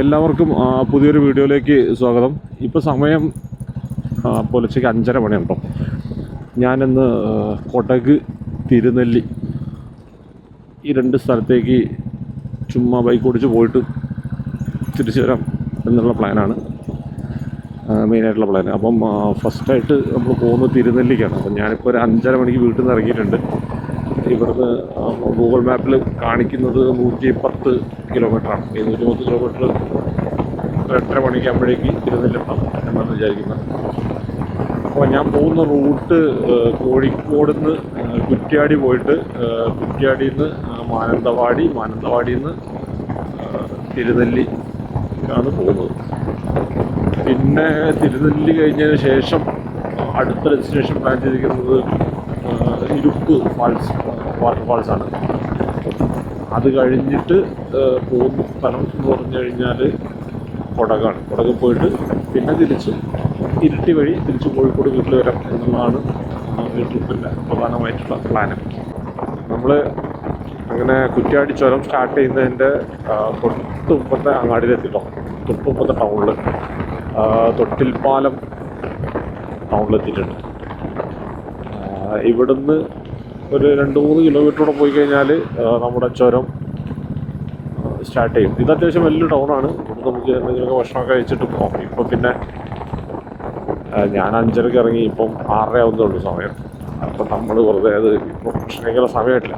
എല്ലാവർക്കും പുതിയൊരു വീഡിയോയിലേക്ക് സ്വാഗതം. ഇപ്പോൾ സമയം പുലർച്ചയ്ക്ക് 5:30 മണിയുണ്ടോ. ഞാനിന്ന് കൊടക്, തിരുനെല്ലി ഈ രണ്ട് സ്ഥലത്തേക്ക് ചുമ്മാ ബൈക്ക് ഓടിച്ച് പോയിട്ട് തിരിച്ചു വരാം എന്നുള്ള പ്ലാനാണ്, മെയിനായിട്ടുള്ള പ്ലാൻ. അപ്പം ഫസ്റ്റായിട്ട് നമ്മൾ പോകുന്നത് തിരുനെല്ലിക്കാണ്. അപ്പം ഞാനിപ്പോൾ ഒരു 5:30 മണിക്ക് വീട്ടിൽ നിന്ന് ഇറങ്ങിയിട്ടുണ്ട്. ഇവിടുന്ന് ഗൂഗിൾ മാപ്പിൽ കാണിക്കുന്നത് 110 കിലോമീറ്ററാണ്. 110 കിലോമീറ്റർ 8:30 മണിക്കാകുമ്പോഴേക്ക് തിരുനെല്ലെത്താം എന്നാണ് വിചാരിക്കുന്നത്. അപ്പോൾ ഞാൻ പോകുന്ന റൂട്ട് കോഴിക്കോട് നിന്ന് കുറ്റ്യാടി പോയിട്ട് കുറ്റ്യാടിയിൽ നിന്ന് മാനന്തവാടിയിൽ നിന്ന് തിരുനെല്ലി ആണ് പോകുന്നത്. പിന്നെ തിരുനെല്ലി കഴിഞ്ഞതിന് ശേഷം അടുത്ത ഡെസ്റ്റിനേഷൻ പ്ലാൻ ചെയ്തിരിക്കുന്നത് ഇരുപ്പ് വാട്ടർഫാൾസാണ്. അത് കഴിഞ്ഞിട്ട് പോകുന്ന സ്ഥലം എന്ന് പറഞ്ഞു കഴിഞ്ഞാൽ കൊടകാണ്. കൊടക് പോയിട്ട് പിന്നെ തിരിച്ച് ഇരിട്ടി വഴി തിരിച്ച് കോഴിക്കോട് വീട്ടിൽ വരാം എന്നുള്ളതാണ് ഈ ട്രിപ്പിൻ്റെ പ്രധാനമായിട്ടുള്ള പ്ലാന്. നമ്മൾ അങ്ങനെ കുറ്റ്യാടി ചുരം സ്റ്റാർട്ട് ചെയ്യുന്നതിൻ്റെ തൊട്ട് മുമ്പത്തെ അങ്ങാടിയിലെത്തിട്ടോ, തൊട്ട് മുമ്പത്തെ ടൗണിൽ തൊട്ടിൽപ്പാലം ടൗണിലെത്തിയിട്ടുണ്ട്. ഇവിടുന്ന് ഒരു 2-3 കിലോമീറ്ററോടെ പോയി കഴിഞ്ഞാൽ നമ്മുടെ ചുരം സ്റ്റാർട്ട് ചെയ്യും. ഇത് അത്യാവശ്യം വലിയ ടൗണാണ്. ഇവിടെ നമുക്ക് എന്തെങ്കിലുമൊക്കെ ഭക്ഷണമൊക്കെ കഴിച്ചിട്ട് പോകാം. ഇപ്പം പിന്നെ ഞാൻ 5:30 ഇറങ്ങി, ഇപ്പം 6:30 ആവുന്നതുള്ളൂ സമയം. അപ്പം നമ്മൾ വെറുതെ അത് ഇപ്പം ഭക്ഷണം കഴിക്കുന്ന സമയമായിട്ടില്ല,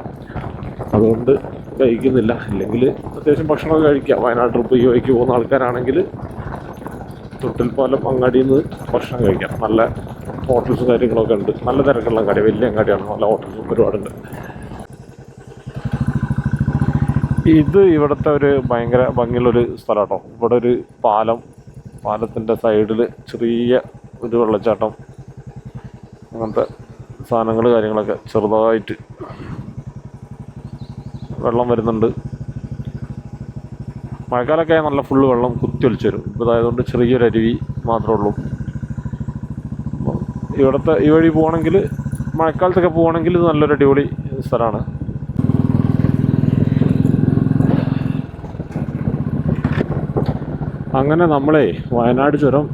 അതുകൊണ്ട് കഴിക്കുന്നില്ല. ഇല്ലെങ്കിൽ അത്യാവശ്യം ഭക്ഷണമൊക്കെ കഴിക്കാം. വയനാട് ട്രിപ്പ് ഈ വഴിക്ക് പോകുന്ന ആൾക്കാരാണെങ്കിൽ തൊട്ടിൽപ്പാലം അങ്ങാടിയിൽ നിന്ന് ഭക്ഷണം കഴിക്കാം. നല്ല ഹോട്ടൽസും കാര്യങ്ങളൊക്കെ ഉണ്ട്. നല്ല തിരക്കുള്ള അങ്ങാടി, വലിയ അങ്ങാടിയാണ്. നല്ല ഹോട്ടൽസും ഒരുപാടുണ്ട്. ഇത് ഇവിടുത്തെ ഒരു ഭയങ്കര ഭംഗിയുള്ളൊരു സ്ഥലം കേട്ടോ. ഇവിടെ ഒരു പാലത്തിൻ്റെ സൈഡിൽ ചെറിയ ഒരു വെള്ളച്ചാട്ടം, അങ്ങനത്തെ സാധനങ്ങൾ കാര്യങ്ങളൊക്കെ ചെറുതായിട്ട് വെള്ളം വരുന്നുണ്ട്. മഴക്കാലമൊക്കെ നല്ല ഫുള്ള് വെള്ളം കുത്തിയൊലിച്ച് വരും. ഇപ്പോൾ അതായതുകൊണ്ട് ചെറിയൊരു അരുവി മാത്രമേ ഉള്ളൂ. ഇവിടുത്തെ ഈ വഴി പോകണമെങ്കിൽ, മഴക്കാലത്തൊക്കെ പോകണമെങ്കിൽ ഇത് നല്ലൊരു അടിപൊളി സ്ഥലമാണ്. അങ്ങനെ നമ്മളെ വയനാട് ചുരം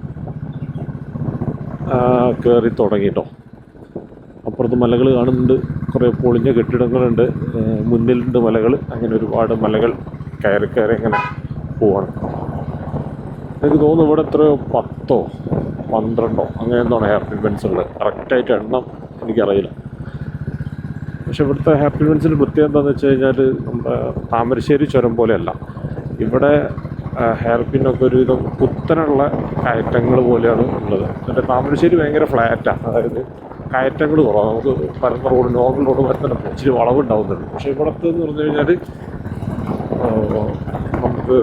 കയറി തുടങ്ങിട്ടോ. അപ്പുറത്ത് മലകൾ കാണുന്നുണ്ട്, കുറേ പൊളിഞ്ഞ കെട്ടിടങ്ങളുണ്ട്, മുന്നിലുണ്ട് മലകൾ. അങ്ങനെ ഒരുപാട് മലകൾ കയറി അങ്ങനെ പോവാണ്. എനിക്ക് തോന്നുന്നു ഇവിടെ എത്രയോ 10-12 അങ്ങനെ എന്താണ് ഹെയർ പിൻ പെൻസ് ഉള്ളത്. കറക്റ്റായിട്ട് എണ്ണം എനിക്കറിയില്ല. പക്ഷെ ഇവിടുത്തെ ഹെയർ പിൻ പെൻസിൻ്റെ പ്രത്യേകത എന്താണെന്ന് വെച്ച് കഴിഞ്ഞാൽ നമ്മുടെ താമരശ്ശേരി ചുരം പോലെയല്ല. ഇവിടെ ഹെയർ പിന്നൊക്കെ ഒരുവിധം കുത്തനുള്ള കയറ്റങ്ങൾ പോലെയാണ് ഉള്ളത്. എന്നിട്ട് താമരശ്ശേരി ഭയങ്കര ഫ്ലാറ്റാണ്, അതായത് കയറ്റങ്ങൾ കുറവാണ്. നമുക്ക് പരന്ന റോഡ്, നോർമൽ റോഡ് വരുന്ന ഇച്ചിരി വളവുണ്ടാവുന്നുണ്ട്. പക്ഷേ ഇവിടുത്തെ എന്ന് പറഞ്ഞു കഴിഞ്ഞാൽ നമുക്ക്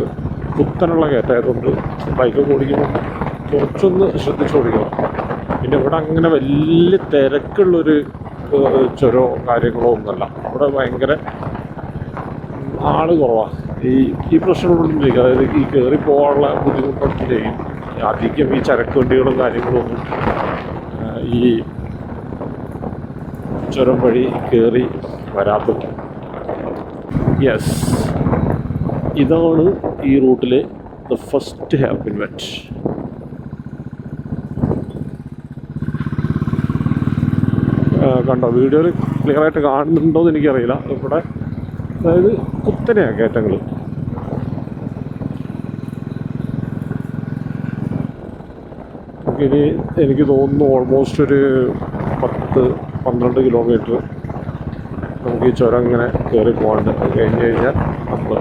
കുത്തനുള്ള കയറ്റമായതുകൊണ്ട് ബൈക്കൊക്കെ ഓടിക്കുമ്പോൾ കുറച്ചൊന്ന് ശ്രദ്ധിച്ച് ഓടിക്കണം. പിന്നെ ഇവിടെ അങ്ങനെ വലിയ തിരക്കുള്ളൊരു ചുരമോ കാര്യങ്ങളോ ഒന്നുമല്ല. ഇവിടെ ഭയങ്കര ആൾ കുറവാണ്. ഈ പ്രശ്നങ്ങളൊന്നും, അതായത് ഈ കയറി പോകാനുള്ള ബുദ്ധിമുട്ടൊന്നും അധികം ഈ ചരക്ക് വണ്ടികളും കാര്യങ്ങളും ഒന്നും ഈ ചുരം വഴി കയറി വരാത്തത്. യെസ്, ഇതാണ് ഈ റൂട്ടിലെ ദ ഫസ്റ്റ് ഹെയർ പിൻ വെറ്റ്. കണ്ടോ, വീഡിയോയിൽ ക്ലിയറായിട്ട് കാണുന്നുണ്ടോ എന്ന് എനിക്കറിയില്ല. ഇവിടെ അതായത് കുത്തനെയാണ് കയറ്റങ്ങൾ. ഇനി എനിക്ക് തോന്നുന്നു ഓൾമോസ്റ്റ് ഒരു 10-12 കിലോമീറ്റർ നമുക്ക് ഈ ചുരം ഇങ്ങനെ കയറി പോകാണ്ട്. അത് കഴിഞ്ഞ് കഴിഞ്ഞാൽ നമ്മൾ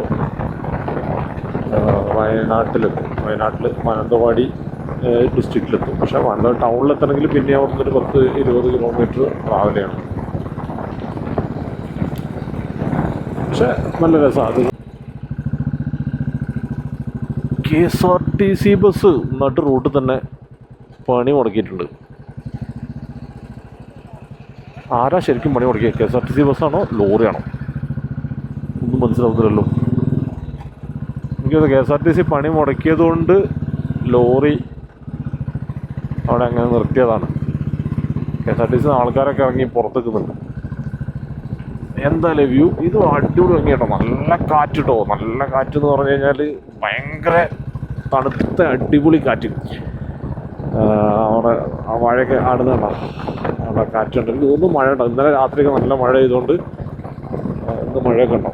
വയനാട്ടിലെത്തും. മാനന്തവാടി ഡിസ്ട്രിക്റ്റിലെത്തും. പക്ഷേ മാനന്തവാടി ടൗണിലെത്തണമെങ്കിൽ പിന്നെ അവിടുന്ന് ഒരു 10-20 കിലോമീറ്റർ ട്രാവൽ ചെയ്യണം. പക്ഷേ നല്ല രസമാണ്. അത് KSRTC ബസ് നട്ട് റൂട്ടിൽ തന്നെ പണി മുടക്കിയിട്ടുണ്ട്. ആരാ ശരിക്കും പണി മുടക്കിയത്? KSRTC ബസ്സാണോ ലോറിയാണോ ഒന്നും മനസ്സിലാവുന്നില്ലല്ലോ. എനിക്കത് KSRTC പണി മുടക്കിയത് കൊണ്ട് ലോറി അവിടെ അങ്ങനെ നിർത്തിയതാണ്. KSRTC ആൾക്കാരൊക്കെ ഇറങ്ങി പുറത്തേക്കുന്നുണ്ട്. എന്തായാലും വ്യൂ ഇത് അടിപൊളി ഭംഗി കേട്ടോ. നല്ല കാറ്റ് കേട്ടോ. നല്ല കാറ്റ് എന്ന് പറഞ്ഞു കഴിഞ്ഞാൽ ഭയങ്കര തണുത്ത അടിപൊളി കാറ്റ്. അവിടെ ആ മഴയൊക്കെ ആടുന്നുണ്ടോ, അവിടെ കാറ്റുണ്ട്. എനിക്ക് തോന്നുന്നു മഴ ഉണ്ടോ. ഇന്നലെ രാത്രിയൊക്കെ നല്ല മഴ ചെയ്തുകൊണ്ട് ഇന്ന് മഴയൊക്കെ ഉണ്ടോ.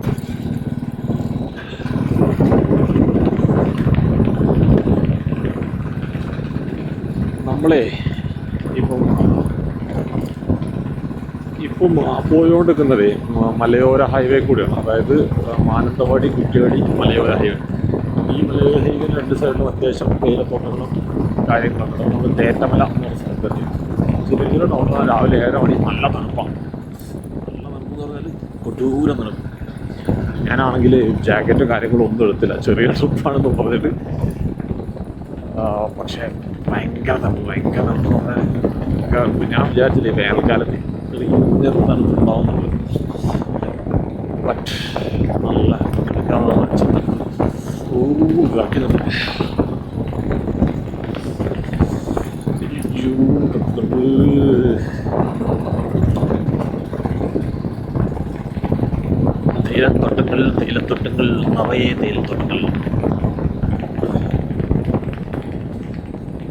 നമ്മളെ ഇപ്പം പോയോണ്ടിരിക്കുന്നത് മലയോര ഹൈവേ കൂടിയാണ്. അതായത് മാനന്തവാടി കുറ്റ്യാടി മലയോര ഹൈവേ. ഈ മലയോര ഹൈവേ രണ്ട് സൈഡിലും അത്യാവശ്യം തേയിലത്തോട്ടങ്ങളും കാര്യങ്ങളൊക്കെ. നമ്മൾ തേറ്റമല എന്ന് പറഞ്ഞ സ്ഥലത്തെത്തി. ചെറിയൊരു ടൗണാണ്. രാവിലെ 7 മണി. നല്ല തണുപ്പാണ്. നല്ല തണുപ്പ് എന്ന് പറഞ്ഞാൽ കൊട്ടൂരം തണുപ്പ്. ഞാനാണെങ്കിൽ ജാക്കറ്റും കാര്യങ്ങളും ഒന്നും എടുത്തില്ല, ചെറിയ ട്രിപ്പാണെന്ന് പറഞ്ഞിട്ട്. പക്ഷേ ഭയങ്കര തണുപ്പ് എന്ന് പറഞ്ഞാൽ ഞാൻ വിചാരിച്ചില്ലേ വേനൽക്കാലത്ത് ഇങ്ങനെ തണുപ്പുണ്ടാവുന്നുള്ളൂ. ബട്ട് നല്ല ഇതാക്കിയിട്ടുണ്ട്. തേയിലത്തോട്ടങ്ങൾ നിറയെ തേയിലത്തോട്ടങ്ങൾ.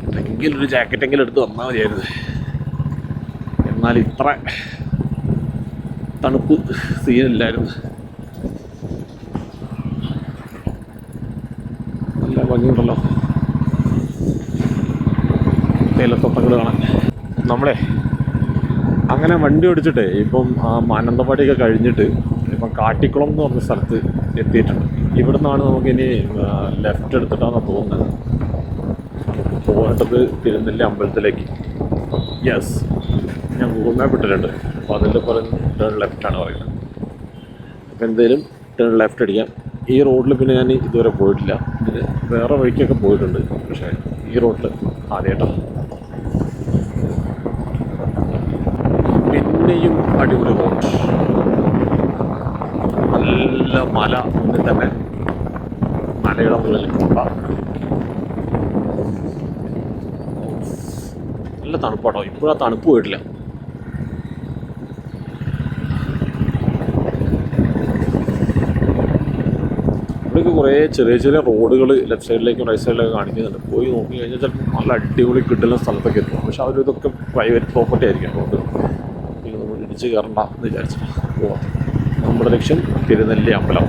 എന്തെങ്കിലും ഒരു ജാക്കറ്റെങ്കിലും എടുത്ത് വന്നാൽ മതിയായിരുന്നു. എന്നാൽ ഇത്ര തണുപ്പ് സീനില്ലായിരുന്നു. നല്ല ഭംഗിയുണ്ടല്ലോ തേയിലത്തോട്ടങ്ങൾ കാണാൻ. നമ്മളെ അങ്ങനെ വണ്ടി ഓടിച്ചിട്ട് ഇപ്പം മാനന്തവാടിയൊക്കെ കഴിഞ്ഞിട്ട് ഇപ്പം കാട്ടിക്കുളം എന്ന് പറഞ്ഞ സ്ഥലത്ത് എത്തിയിട്ടുണ്ട്. ഇവിടെ നിന്നാണ് നമുക്കിനി ലെഫ്റ്റ് എടുത്തിട്ടാണ് തോന്നുന്നത് പോകേണ്ടത് തിരുനെല്ലി അമ്പലത്തിലേക്ക്. യെസ്, ഞാൻ ഗൂഗിൾ മാപ്പ് ഇട്ടിട്ടുണ്ട്. അപ്പോൾ അതിൽ പറയുന്നത് ടേൺ ലെഫ്റ്റാണ് പറയുന്നത്. അപ്പോൾ എന്തായാലും ടേൺ ലെഫ്റ്റ് അടിക്കാം. ഈ റോഡിൽ പിന്നെ ഞാൻ ഇതുവരെ പോയിട്ടില്ല. ഇതിന് വേറെ വഴിക്കൊക്കെ പോയിട്ടുണ്ട്, പക്ഷേ ഈ റോഡിൽ ആദ്യമായിട്ടാണ്. പിന്നെയും അടിപൊളി റോഡ്, നല്ല മല മുന്നിൽ തന്നെ, മലയുടെ മുകളിൽ കൊണ്ട. നല്ല തണുപ്പാട്ടോ. ഇപ്പോഴാ തണുപ്പ് പോയിട്ടില്ല. ഇവിടെയൊക്കെ കുറേ ചെറിയ ചെറിയ റോഡുകൾ ലെഫ്റ്റ് സൈഡിലേക്കും റൈറ്റ് സൈഡിലേക്കും കാണിക്കുന്നുണ്ട്. പോയി നോക്കി കഴിഞ്ഞാൽ ചിലപ്പോൾ നല്ല അടിപൊളി കിട്ടുന്ന സ്ഥലത്തൊക്കെ എത്തും. പക്ഷെ അവരിതൊക്കെ പ്രൈവറ്റ് പ്രോപ്പർട്ടി ആയിരിക്കും. അതുകൊണ്ട് നമ്മൾ ഇടിച്ച് കയറണ്ട എന്ന് വിചാരിച്ചിട്ട് പോവാം. നമ്മുടെ ലക്ഷ്യം തിരുനെല്ലി അമ്പലം.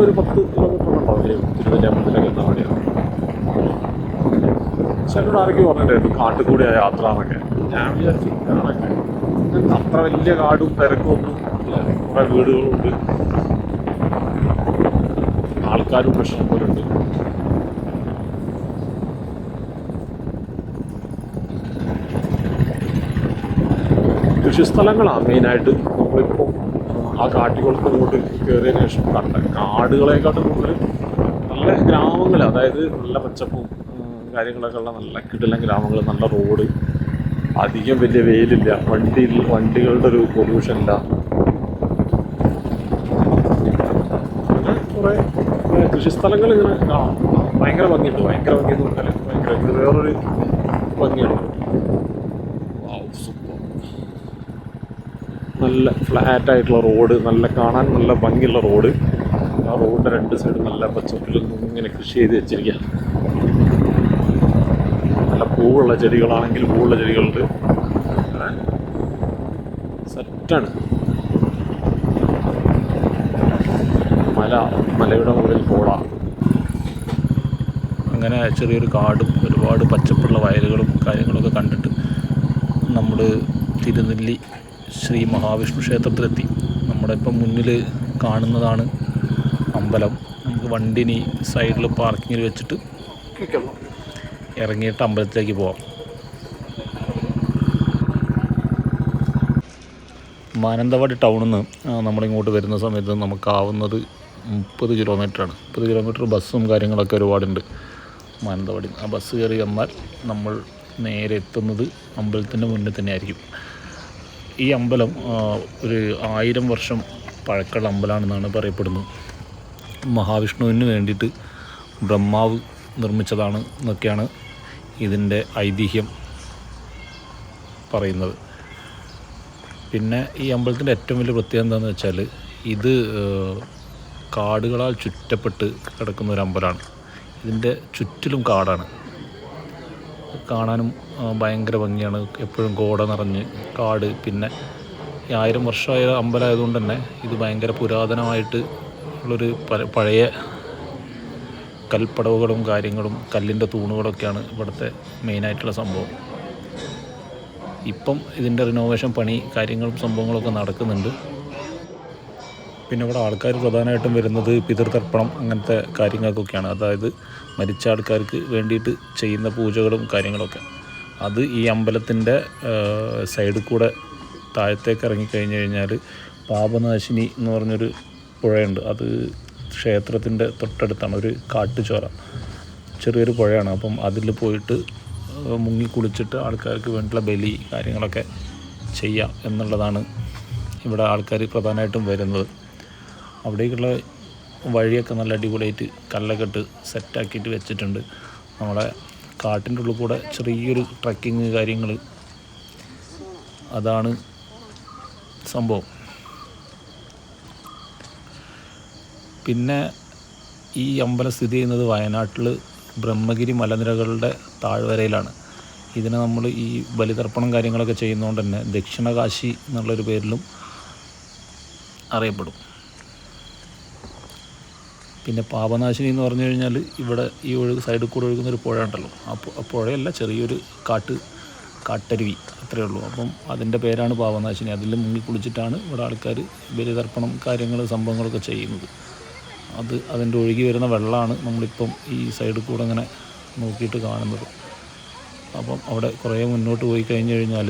ഒരു 10 കിലോമീറ്റർ ഉണ്ടാവും തിരുനെല്ലി അമ്പലത്തിലേക്ക് എത്താൻ വേണ്ടിയാണ്. പക്ഷെ എന്നോട് ആരൊക്കെ പറഞ്ഞിട്ടായിരുന്നു കാട്ടുകൂടിയ യാത്ര എന്നൊക്കെ. ഞാൻ വിചാരിച്ചു കാണാനൊക്കെ അത്ര വലിയ കാടും തിരക്കും ഒന്നും ഇല്ല. കുറേ വീടുകളുണ്ട്, ആൾക്കാരും പ്രശ്നം പോലെ ഉണ്ട്. കൃഷിസ്ഥലങ്ങളാണ് മെയിനായിട്ട്. നമ്മളിപ്പോൾ ആ കാട്ടിക്കുളത്ത് ഇങ്ങോട്ട് കയറിയതിന് ശേഷം കണ്ട കാടുകളെക്കാട്ടും കൂടുതൽ നല്ല ഗ്രാമങ്ങൾ, അതായത് നല്ല പച്ചപ്പും കാര്യങ്ങളൊക്കെ ഉള്ള നല്ല കിടിലൻ ഗ്രാമങ്ങൾ, നല്ല റോഡ്, അധികം വലിയ വെയിലില്ല, വണ്ടികളുടെ ഒരു പൊല്യൂഷൻ ഇല്ല. കുറേ കൃഷിസ്ഥലങ്ങൾ ഇങ്ങനെ കാണാം. ഭയങ്കര ഭംഗിയുണ്ട്. ഭയങ്കര ഭംഗിയെന്ന് പറഞ്ഞാൽ ഭയങ്കര ഇത് വേറൊരു ഭംഗിയാണ്. സൂപ്പർ. നല്ല ഫ്ലാറ്റായിട്ടുള്ള റോഡ്, നല്ല കാണാൻ നല്ല ഭംഗിയുള്ള റോഡ്. ആ റോഡിൻ്റെ 2 സൈഡും നല്ല പച്ചപ്പിൽ ഇങ്ങനെ കൃഷി ചെയ്ത് വെച്ചിരിക്കുക. നല്ല പൂവുള്ള ചെടികളാണെങ്കിൽ പൂവുള്ള ചെടികളുണ്ട്. സെറ്റാണ്. മലയുടെ മുകളിൽ കോള. അങ്ങനെ ചെറിയൊരു കാടും ഒരുപാട് പച്ചപ്പുള്ള വയലുകളും കാര്യങ്ങളൊക്കെ കണ്ടിട്ട് നമ്മൾ തിരുനെല്ലി ശ്രീ മഹാവിഷ്ണു ക്ഷേത്രത്തിലെത്തി. നമ്മുടെ ഇപ്പം മുന്നിൽ കാണുന്നതാണ് അമ്പലം. നമുക്ക് വണ്ടിനി സൈഡിൽ പാർക്കിങ്ങിൽ വെച്ചിട്ട് ഇറങ്ങിയിട്ട് അമ്പലത്തിലേക്ക് പോവാം. മാനന്തവാടി ടൗണിൽ നിന്ന് നമ്മളിങ്ങോട്ട് വരുന്ന സമയത്ത് നമുക്കാവുന്നത് 30 കിലോമീറ്ററാണ്. 30 കിലോമീറ്റർ ബസ്സും കാര്യങ്ങളൊക്കെ ഒരുപാടുണ്ട് മാനന്തവാടി. ആ ബസ് കയറി വന്നാൽ നമ്മൾ നേരെ എത്തുന്നത് അമ്പലത്തിൻ്റെ മുന്നിൽ തന്നെ ആയിരിക്കും. ഈ അമ്പലം ഒരു 1000 വർഷം പഴക്കമുള്ള അമ്പലമാണെന്നാണ് പറയപ്പെടുന്നത്. മഹാവിഷ്ണുവിന് വേണ്ടിയിട്ട് ബ്രഹ്മാവ് നിർമ്മിച്ചതാണ് എന്നൊക്കെയാണ് ഇതിൻ്റെ ഐതിഹ്യം പറയുന്നത്. പിന്നെ ഈ അമ്പലത്തിൻ്റെ ഏറ്റവും വലിയ പ്രത്യേകത എന്താണെന്ന് വെച്ചാൽ ഇത് കാടുകളാൽ ചുറ്റപ്പെട്ട് കിടക്കുന്ന ഒരു അമ്പലമാണ്. ഇതിൻ്റെ ചുറ്റിലും കാടാണ്. കാണാനും ഭയങ്കര ഭംഗിയാണ്. എപ്പോഴും കോട നിറഞ്ഞ് കാട്. പിന്നെ 1000 വർഷമായ അമ്പലമായതുകൊണ്ട് തന്നെ ഇത് ഭയങ്കര പുരാതനമായിട്ട് ഉള്ളൊരു പഴയ കൽപ്പടവുകളും കാര്യങ്ങളും കല്ലിൻ്റെ തൂണുകളൊക്കെയാണ് ഇവിടുത്തെ മെയിനായിട്ടുള്ള സംഭവം. ഇപ്പം ഇതിൻ്റെ റിനോവേഷൻ പണി കാര്യങ്ങളും സംഭവങ്ങളൊക്കെ നടക്കുന്നുണ്ട്. പിന്നെ ഇവിടെ ആൾക്കാർ പ്രധാനമായിട്ടും വരുന്നത് പിതൃതർപ്പണം അങ്ങനത്തെ കാര്യങ്ങൾക്കൊക്കെയാണ്. അതായത് മരിച്ച ആൾക്കാർക്ക് വേണ്ടിയിട്ട് ചെയ്യുന്ന പൂജകളും കാര്യങ്ങളൊക്കെ. അത് ഈ അമ്പലത്തിൻ്റെ സൈഡിൽ കൂടെ താഴത്തേക്ക് ഇറങ്ങിക്കഴിഞ്ഞ് കഴിഞ്ഞാൽ പാപനാശിനി എന്ന് പറഞ്ഞൊരു പുഴയുണ്ട്. അത് ക്ഷേത്രത്തിൻ്റെ തൊട്ടടുത്താണ്. ഒരു കാട്ടുചോര, ചെറിയൊരു പുഴയാണ്. അപ്പം അതിൽ പോയിട്ട് മുങ്ങി കുളിച്ചിട്ട് ആൾക്കാർക്ക് വേണ്ടിയുള്ള ബലി കാര്യങ്ങളൊക്കെ ചെയ്യാം എന്നുള്ളതാണ് ഇവിടെ ആൾക്കാർ പ്രധാനമായിട്ടും വരുന്നത്. അവിടേക്കുള്ള വഴിയൊക്കെ നല്ല അടിപൊളിയായിട്ട് കല്ലൊക്കെ ഇട്ട് സെറ്റാക്കിയിട്ട് വെച്ചിട്ടുണ്ട്. നമ്മളെ കാട്ടിൻ്റെ ഉള്ളിൽ കൂടെ ചെറിയൊരു ട്രക്കിങ് കാര്യങ്ങൾ, അതാണ് സംഭവം. പിന്നെ ഈ അമ്പലം സ്ഥിതി ചെയ്യുന്നത് വയനാട്ടിൽ ബ്രഹ്മഗിരി മലനിരകളുടെ താഴ്വരയിലാണ്. ഇതിനെ നമ്മൾ ഈ ബലിതർപ്പണം കാര്യങ്ങളൊക്കെ ചെയ്യുന്നതുകൊണ്ട് തന്നെ ദക്ഷിണകാശി എന്നുള്ളൊരു പേരിലും അറിയപ്പെടും. പിന്നെ പാപനാശിനി എന്ന് പറഞ്ഞു കഴിഞ്ഞാൽ ഇവിടെ ഈ സൈഡിൽ കൂടെ ഒഴുകുന്നൊരു പുഴ ഉണ്ടല്ലോ, ആ പുഴയല്ല, ചെറിയൊരു കാട്ടരുവി അത്രയേ ഉള്ളൂ. അപ്പം അതിൻ്റെ പേരാണ് പാപനാശിനി. അതിൽ മുങ്ങി കുളിച്ചിട്ടാണ് ഇവിടെ ആൾക്കാർ ബലിതർപ്പണം കാര്യങ്ങൾ സംഭവങ്ങളൊക്കെ ചെയ്യുന്നത്. അതിൻ്റെ ഒഴുകി വരുന്ന വെള്ളമാണ് നമ്മളിപ്പം ഈ സൈഡിൽ കൂടെ അങ്ങനെ നോക്കിയിട്ട് കാണുന്നത്. അപ്പം അവിടെ കുറേ മുന്നോട്ട് പോയി കഴിഞ്ഞ് കഴിഞ്ഞാൽ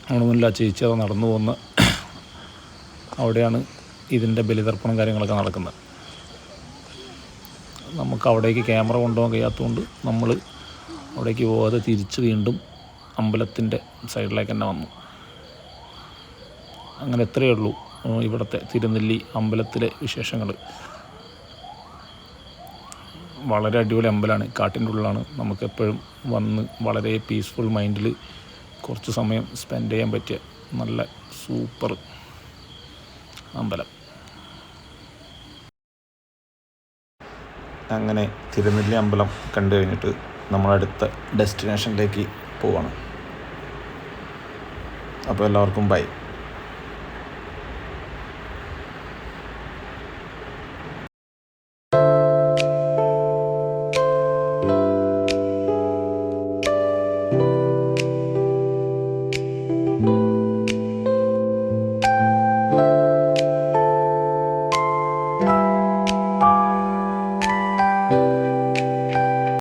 നമ്മുടെ മുന്നിൽ ആ ചേച്ചി അത് നടന്നു പോകുന്ന അവിടെയാണ് ഇതിൻ്റെ ബലിതർപ്പണം കാര്യങ്ങളൊക്കെ നടക്കുന്നത്. നമുക്ക് അവിടേക്ക് ക്യാമറ കൊണ്ടുപോകാൻ കഴിയാത്തതുകൊണ്ട് നമ്മൾ അവിടേക്ക് പോകാതെ തിരിച്ച് വീണ്ടും അമ്പലത്തിൻ്റെ സൈഡിലേക്ക് തന്നെ വന്നു. അങ്ങനെ എത്രയേ ഉള്ളൂ ഇവിടുത്തെ തിരുനെല്ലി അമ്പലത്തിലെ വിശേഷങ്ങൾ. വളരെ അടിപൊളി അമ്പലമാണ്. കാട്ടിൻ്റെ ഉള്ളിലാണ്. നമുക്കെപ്പോഴും വന്ന് വളരെ പീസ്ഫുൾ മൈൻഡിൽ കുറച്ച് സമയം സ്പെൻഡ് ചെയ്യാൻ പറ്റിയ നല്ല സൂപ്പർ അമ്പലം. അങ്ങനെ തിരുനെല്ലി അമ്പലം കണ്ടു കഴിഞ്ഞിട്ട് നമ്മളടുത്ത ഡെസ്റ്റിനേഷനിലേക്ക് പോവാണ്. അപ്പോൾ എല്ലാവർക്കും ബൈ.